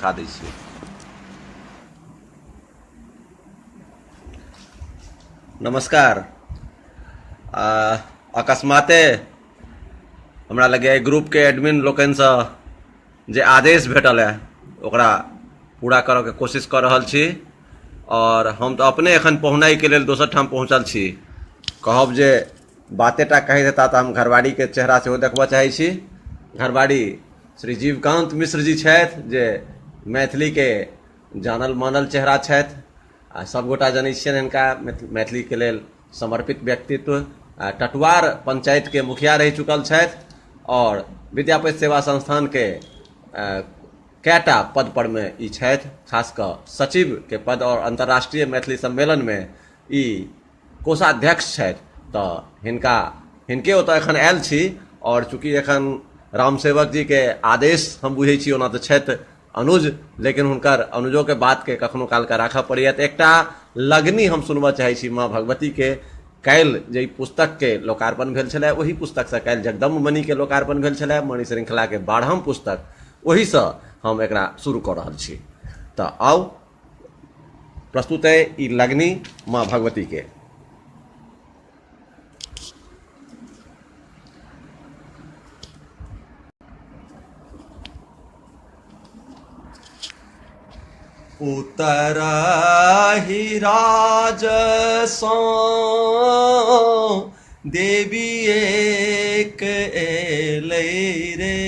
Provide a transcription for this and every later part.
देखा दै छियै। नमस्कार। अकस्माते हमरा लगे ग्रुप के एडमिन लोकनिसँ जे आदेश भेटल है ओकरा पूरा करऽ के कोशिश कर रहल छी, और हम तो अपने एखन पहुँनाई के लेल दोसर ठाम पहुँचल छी। कहब जे बातेटा कहि देता तऽ हम घरवाड़ी के चेहरा सेहो देखबऽ चाहै छी। घरवाड़ी श्री जीवकांत मिश्र जी छथि, जे मैथिली के जानल मानल चेहरा छथि। सबगोटा जनै छियनि हिनका, मैथिली के लेल समर्पित व्यक्तित्व। टटवार पंचायत के मुखिया रह चुकल छथि और विद्यापति सेवा संस्थान के कैटा पद पर में ई छथि, खास कर सचिव के पद और अंतर्राष्ट्रीय मैथिली सम्मेलन में ई कोषाध्यक्ष छथि। तो हिनके ओतऽ एखन आयल छी, और चूँकि एखन रामसेवक जी के आदेश हम बुझै छी, ओना तऽ छथि अनुज, लेकिन हुनकर अनुजो के बात के कखनो काल के राखऽ पड़ैया। तऽ एकटा लगनी हम सुनबऽ चाहै छी माँ भगवती के। काल्हि जे पुस्तक के लोकार्पण भेल छलै, वही पुस्तक से काल्हि जगदम्ब मणि के लोकार्पण भेल छलै, मणि श्रृंखला के 12हम पुस्तक, वही से हम एकरा शुरू कऽ रहल छी। तऽ आउ प्रस्तुत है ई लगनी माँ भगवती के। उतरहि राजसं देवी एक एलै रे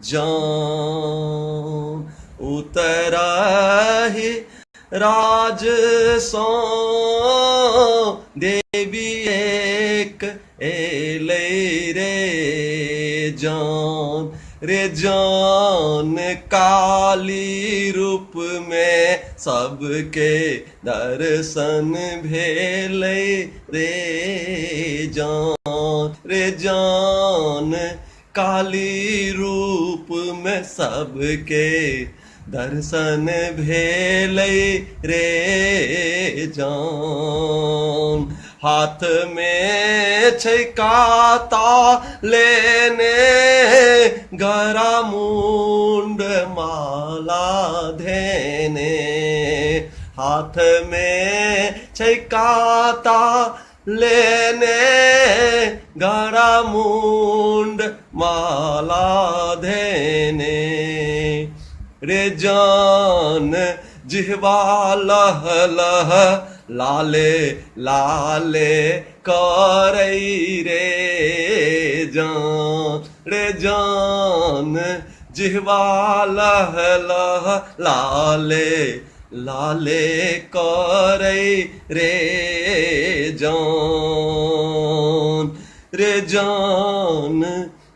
जान। उतरहि राजसं देवी एक एलै रे जान। रे जान काली रूप में सबके दर्शन भेलै रे जान। रे जान काली रूप में सबके दर्शन भेलै रे जान। हाथ में छै काता लेने गरा मुंड माला धेने। हाथ में छै काता लेने गरा मुंड माला धेने। रे जान जिह्वा लह लह लाले लाले करै रे जान। रे जान जिह्वा लह लह लाले लाले करै रे जान। रे जान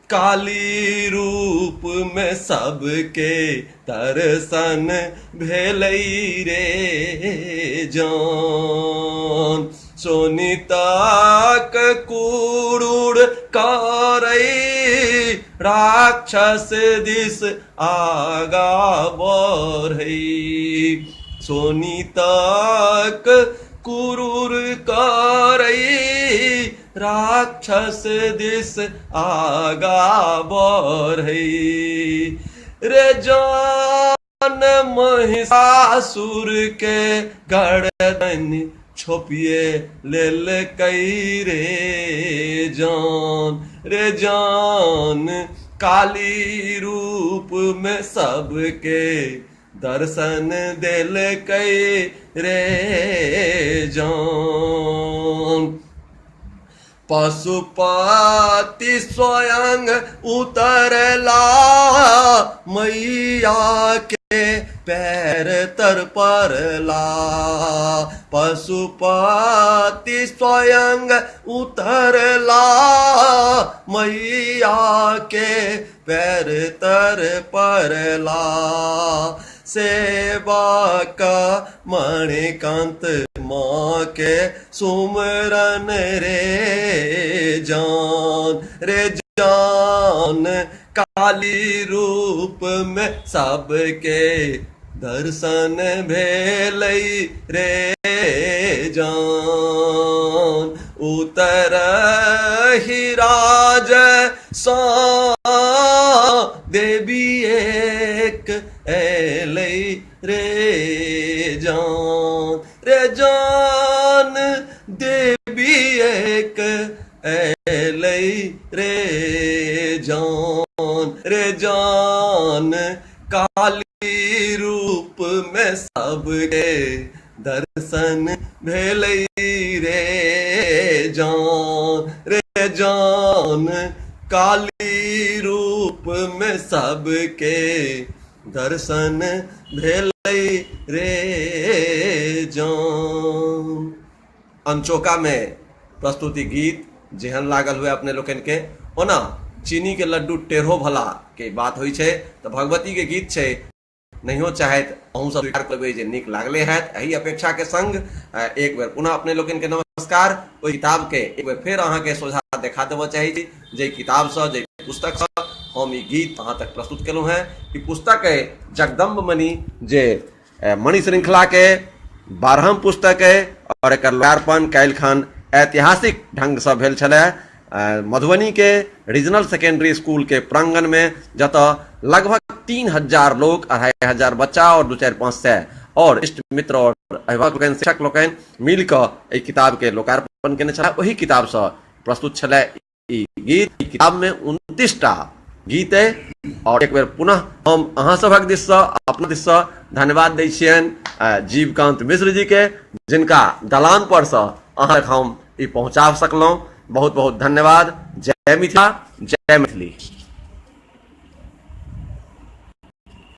काली रूप में सबके दर्शन भेलै रे जान। सोनितक कुरूर करै राक्षस दिस आगा बढ़ै। सोनितक कुरूर करै राक्षस दिस आगा बढ़ै। रे जान महिषासुर के गर्दन छोपिए लेलकै रे जान। रे जान काली रूप में सबके दर्शन देलकै रे जान। पशुपति स्वयं उतरला मैया के पैर तर परला। पशुपति स्वयं उतरला मैया के पैर तर परला। सेवा का मणिकांत माँ के सुमरन रे जान। रे जान काली रूप में सबके दर्शन भेलै रे जान। उतरहि राज सा देवी एक एलै रे जान देवी एक एलै रे जान काली रूप में सबके दर्शन भेलै रे जान काली रूप में सबके दर्शन भेलै रे जान। अनचोका में प्रस्तुति गीत जेहन लागल हुए अपने लोकन के, ओना चीनी के लड्डू टेढ़ो भला के बात होइ छै तो भगवती के गीत छै, नहियो चाहत अहूँ सब स्वीकार करबै जे नीक लागले हैत। एही अपेक्षा के संग एक बेर पुनः अपने लोकन के नमस्कार। ओहि किताब के एक बेर फेर अहाँ के सोझा देखा देबऽ चाही छी, जे किताब से जे पुस्तक से हम ई गीत अहाँ तक प्रस्तुत केलहुँ हैं। ई पुस्तक है जगदम्ब मणि, जे मणि श्रृंखला के 12हम पुस्तक है और एकर लोकार्पण काल्हिखन ऐतिहासिक ढंग से भेल छलै मधुबनी के रीजनल सेकेंडरी स्कूल के प्रांगण में, जतऽ लगभग 3000 लोग, 2500 बच्चा और 2-4-500 और इष्ट मित्र और अभिभावक लोकनि, शिक्षक लोकनि मिल कऽ किताब के लोकार्पण केने छलाह। वही किताब से प्रस्तुत छलै ई गीत। ई किताब में 29टा गीत है और एक बेर पुनः हम अहाँ सभक दिस से, अपना दिस से धन्यवाद दै छियनि जीवकांत मिश्र जी के, जिनका दलान पर से अहाँ तक हम ई पहुँचा सकलहुँ। बहुत बहुत धन्यवाद। जय मिथिला, जय मैथिली।